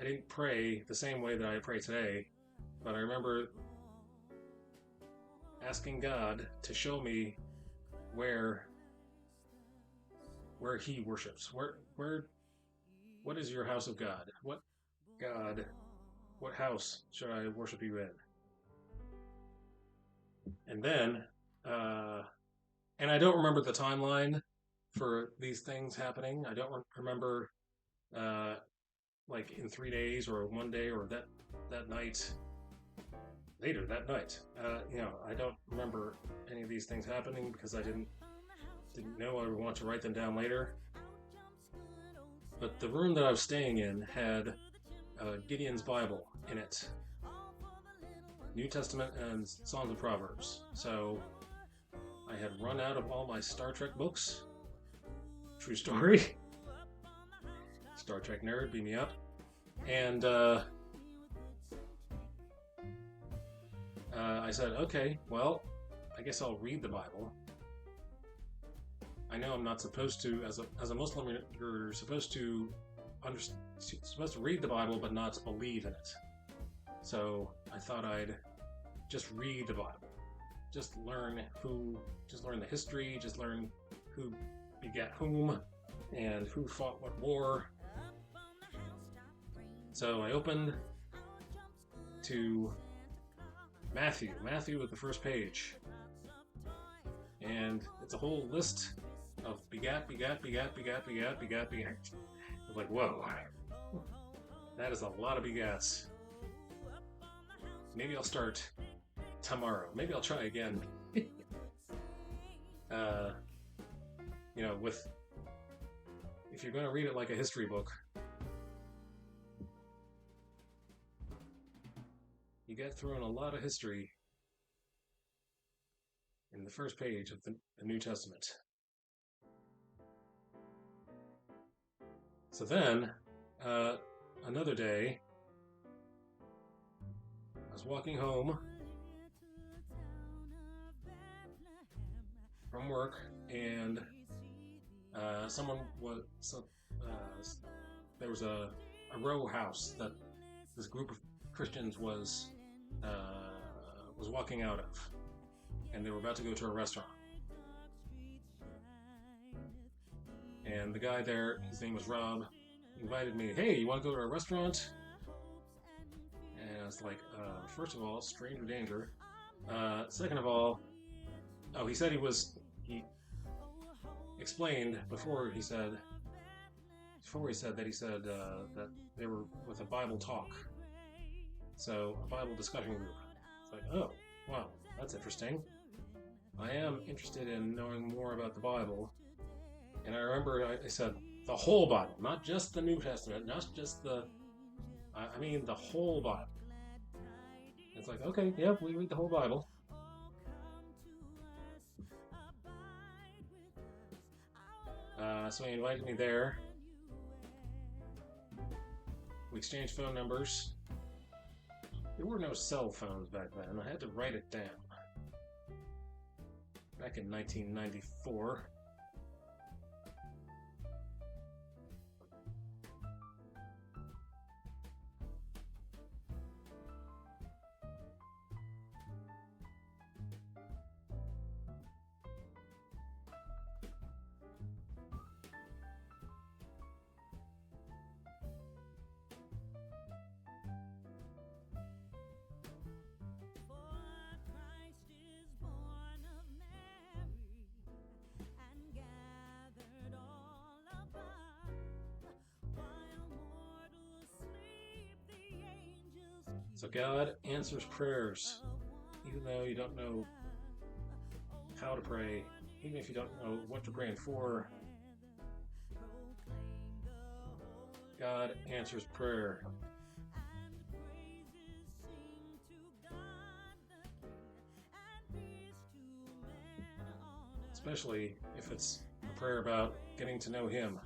I didn't pray the same way that I pray today, but I remember asking God to show me where where He worships. Where what is your house of God? What God? What house should I worship you in? And then, uh, and I don't remember the timeline for these things happening. I don't remember uh, like in 3 days or one day or that night later that night. I don't remember any of these things happening because I didn't know I would want to write them down later. But the room that I was staying in had Gideon's Bible in it, New Testament and Songs of Proverbs. So I had run out of all my Star Trek books. True story. Star Trek nerd, beat me up. And I said, okay, well, I guess I'll read the Bible. I know I'm not supposed to, as a Muslim, you're supposed to supposed to read the Bible but not to believe in it. So I thought I'd just read the Bible, just learn the history, just learn who begat whom, and who fought what war. So I opened to Matthew at the first page, and it's a whole list of begat. I was like, whoa, that is a lot of begats. Maybe I'll start tomorrow. Maybe I'll try again. If you're going to read it like a history book, you get thrown a lot of history in the first page of the New Testament. So then, another day, I was walking home from work, and there was a row house that this group of Christians was walking out of, and they were about to go to a restaurant. And the guy there, his name was Rob, invited me, hey, you want to go to a restaurant? And I was like, first of all, stranger danger. Second of all, he said he explained before he said that they were with a Bible talk. So, a Bible discussion group. It's like, oh, wow, that's interesting. I am interested in knowing more about the Bible. And I remember I said, the whole Bible, not just the New Testament, not just the whole Bible. It's like, okay, yeah, we read the whole Bible. So he invited me there. We exchanged phone numbers. There were no cell phones back then. I had to write it down. Back in 1994. So God answers prayers, even though you don't know how to pray, even if you don't know what you're praying for. God answers prayer. Especially if it's a prayer about getting to know Him.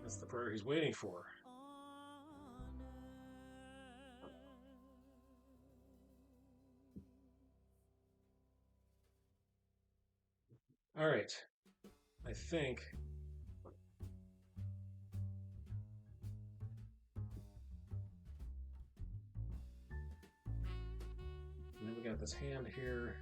That's the prayer He's waiting for. All right. I think. And then we got this hand here.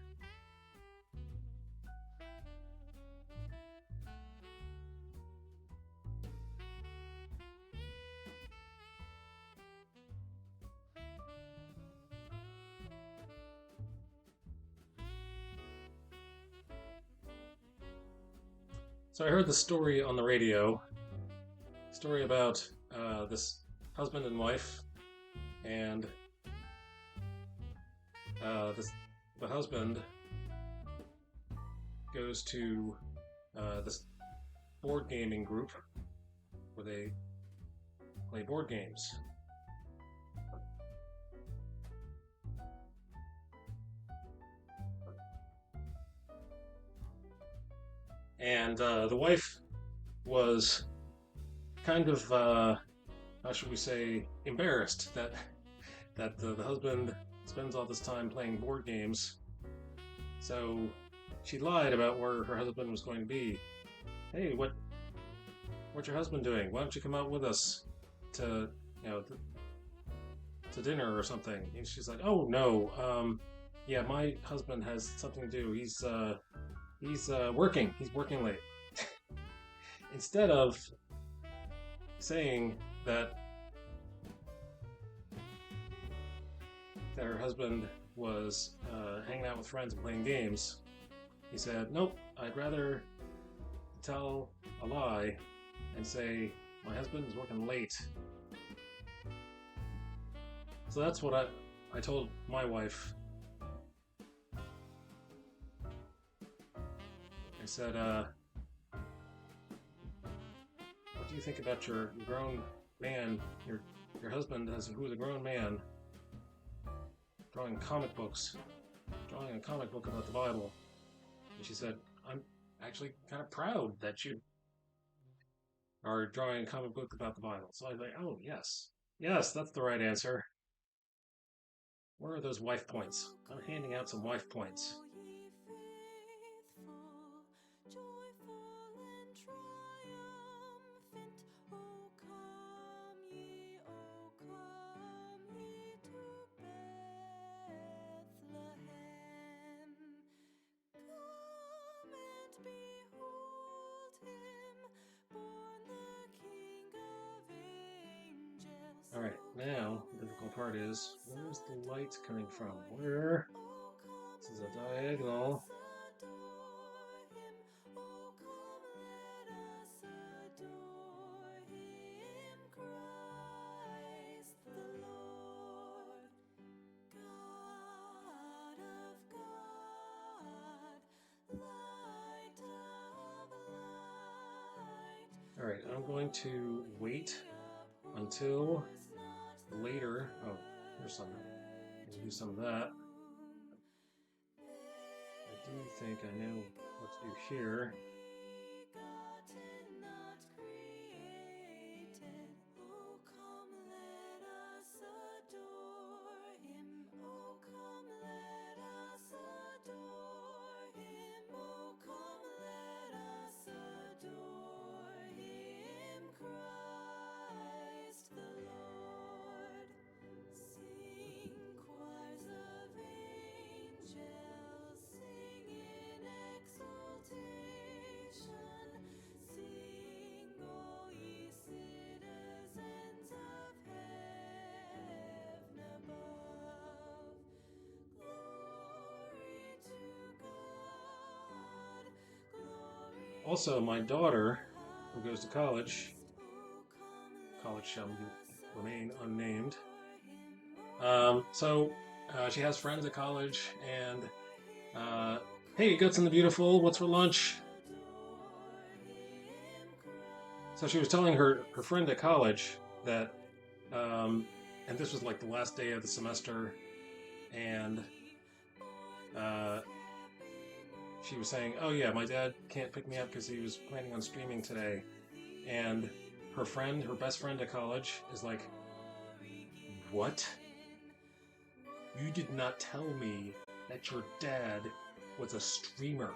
So I heard the story on the radio. Story about this husband and wife, and the husband goes to this board gaming group where they play board games. And the wife was kind of, how should we say, embarrassed that the husband spends all this time playing board games. So she lied about where her husband was going to be. Hey, what's your husband doing? Why don't you come out with us to, to dinner or something? And she's like, oh no, yeah, my husband has something to do. He's working. He's working late. Instead of saying that her husband was hanging out with friends and playing games, he said, nope, I'd rather tell a lie and say my husband is working late. So that's what I told my wife. I said, what do you think about your grown man, your husband who's a grown man, drawing a comic book about the Bible? And she said, I'm actually kind of proud that you are drawing a comic book about the Bible. So I was like, oh, yes, that's the right answer. Where are those wife points? I'm handing out some wife points. Alright, now the difficult part is, where's the light coming from? Where? This is a diagonal. Alright, I'm going to wait until later. Oh, here's some. I'm going to do some of that. I do think I know what to do here. Also, my daughter, who goes to college shall remain unnamed. She has friends at college, and hey, Guts and the Beautiful, what's for lunch? So she was telling her friend at college that, and this was like the last day of the semester, and she was saying, oh yeah, my dad can't pick me up because he was planning on streaming today. And her best friend at college is like, what? You did not tell me that your dad was a streamer.